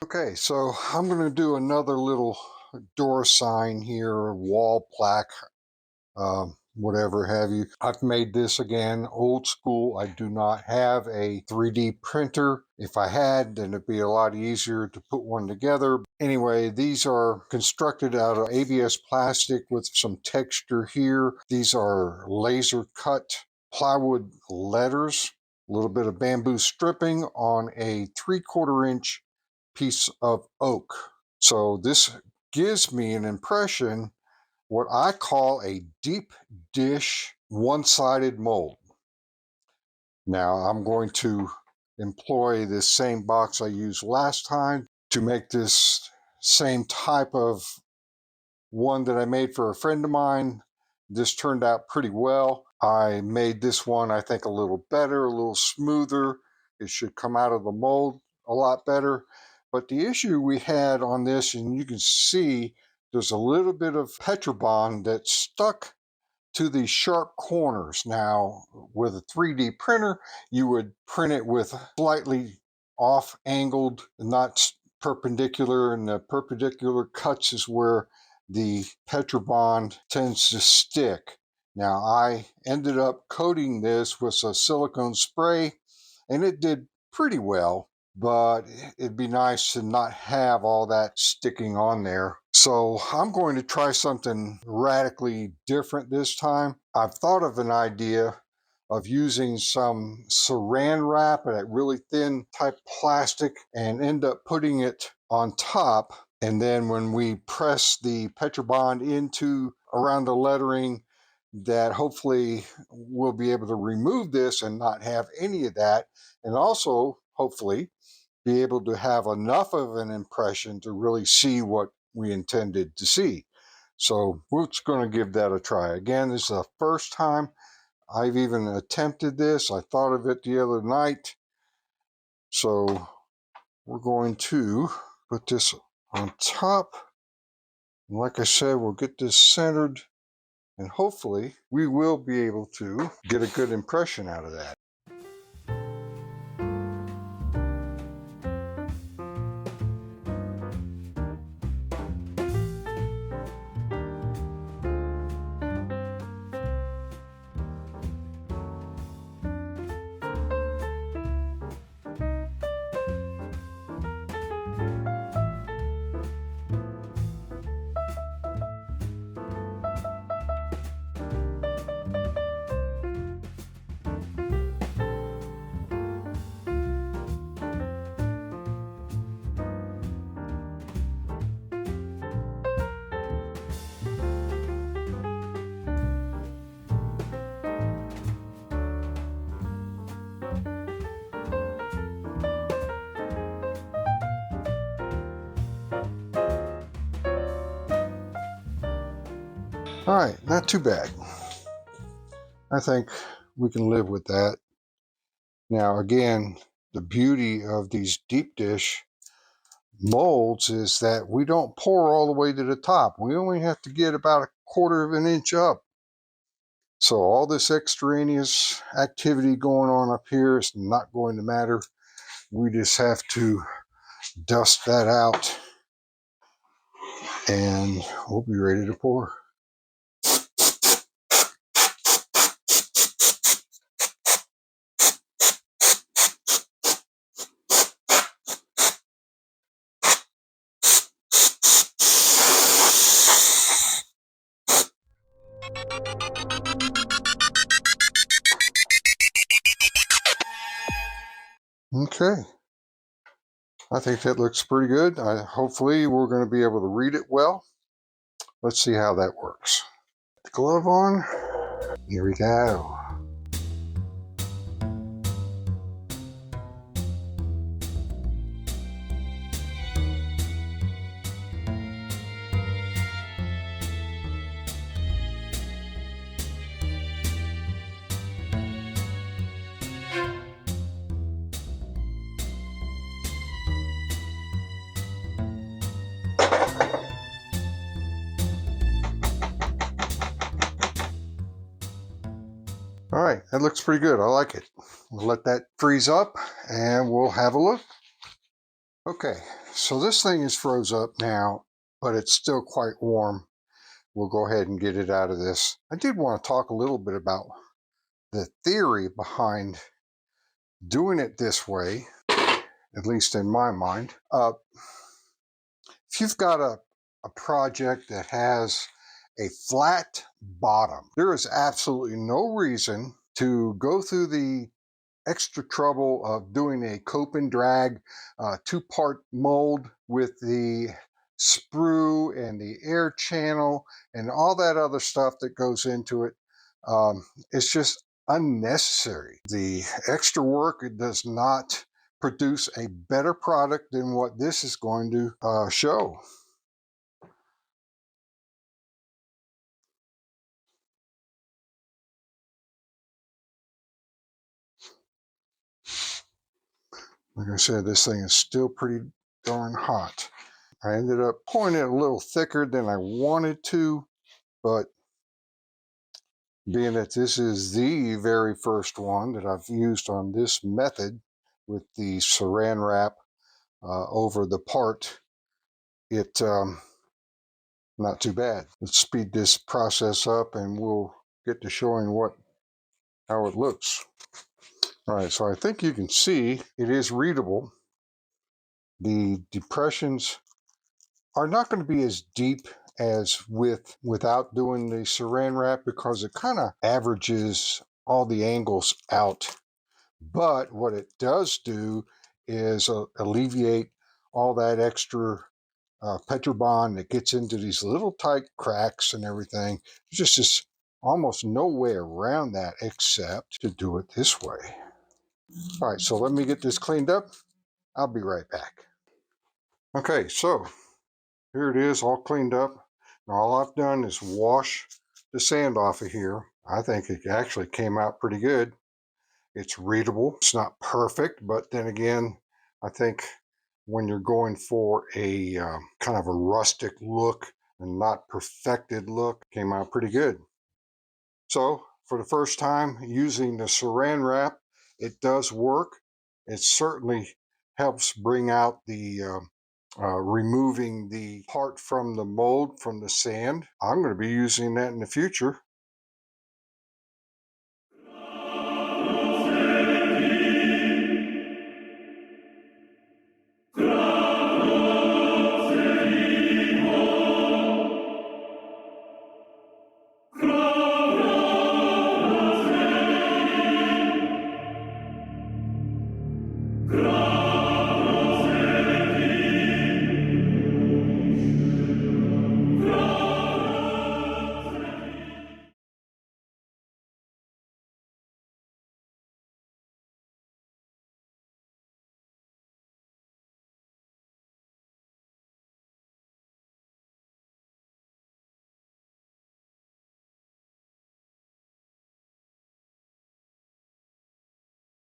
Okay, so I'm going to do another little door sign here, wall plaque, whatever have you. I've made this again, old school. I do not have a 3D printer. If I had, then it'd be a lot easier to put one together. Anyway, these are constructed out of ABS plastic with some texture here. These are laser cut plywood letters, a little bit of bamboo stripping on a 3/4 inch piece of oak. So this gives me an impression, what I call a deep dish one-sided mold. Now I'm going to employ this same box I used last time to make this same type of one that I made for a friend of mine. This turned out pretty well. I made this one, I think, a little better, a little smoother. It should come out of the mold a lot better. But the issue we had on this, and you can see there's a little bit of Petrobond that's stuck to these sharp corners. Now, with a 3D printer, you would print it with slightly off angled, not perpendicular, and the perpendicular cuts is where the Petrobond tends to stick. Now, I ended up coating this with a silicone spray, and it did pretty well, but it'd be nice to not have all that sticking on there. So I'm going to try something radically different this time. I've thought of an idea of using some saran wrap, that really thin type plastic, and end up putting it on top. And then when we press the Petrobond into around the lettering, that hopefully we'll be able to remove this and not have any of that. And also, hopefully, be able to have enough of an impression to really see what we intended to see. So we're just going to give that a try. Again, this is the first time I've even attempted this. I thought of it the other night. So we're going to put this on top. And like I said, we'll get this centered, and hopefully we will be able to get a good impression out of that. All right, not too bad. I think we can live with that. Now, again, the beauty of these deep dish molds is that we don't pour all the way to the top. We only have to get about 1/4 of an inch up. So all this extraneous activity going on up here is not going to matter. We just have to dust that out, and we'll be ready to pour. Okay, I think that looks pretty good. Hopefully we're going to be able to read it well. Let's see how that works. The glove on. Here we go. All right, that looks pretty good. I like it. We'll let that freeze up and we'll have a look. Okay, So this thing is froze up now, but it's still quite warm. We'll go ahead and get it out of this. I did want to talk a little bit about the theory behind doing it this way, at least in my mind. If you've got a project that has a flat bottom, there is absolutely no reason to go through the extra trouble of doing a cope and drag two-part mold with the sprue and the air channel and all that other stuff that goes into it. It's just unnecessary. The extra work, it does not produce a better product than what this is going to show. Like I said, this thing is still pretty darn hot. I ended up pouring it a little thicker than I wanted to, but being that this is the very first one that I've used on this method with the saran wrap over the part, it not too bad. Let's speed this process up and we'll get to showing how it looks. All right, so I think you can see it is readable. The depressions are not going to be as deep as without doing the saran wrap because it kind of averages all the angles out. But what it does do is alleviate all that extra Petrobond that gets into these little tight cracks and everything. There's just almost no way around that except to do it this way. All right, so let me get this cleaned up. I'll be right back. Okay, so here it is all cleaned up. Now all I've done is wash the sand off of here. I think it actually came out pretty good. It's readable. It's not perfect, but then again, I think when you're going for a kind of a rustic look and not perfected look, came out pretty good. So for the first time using the saran wrap, it does work. It certainly helps bring out the removing the part from the mold from the sand. I'm going to be using that in the future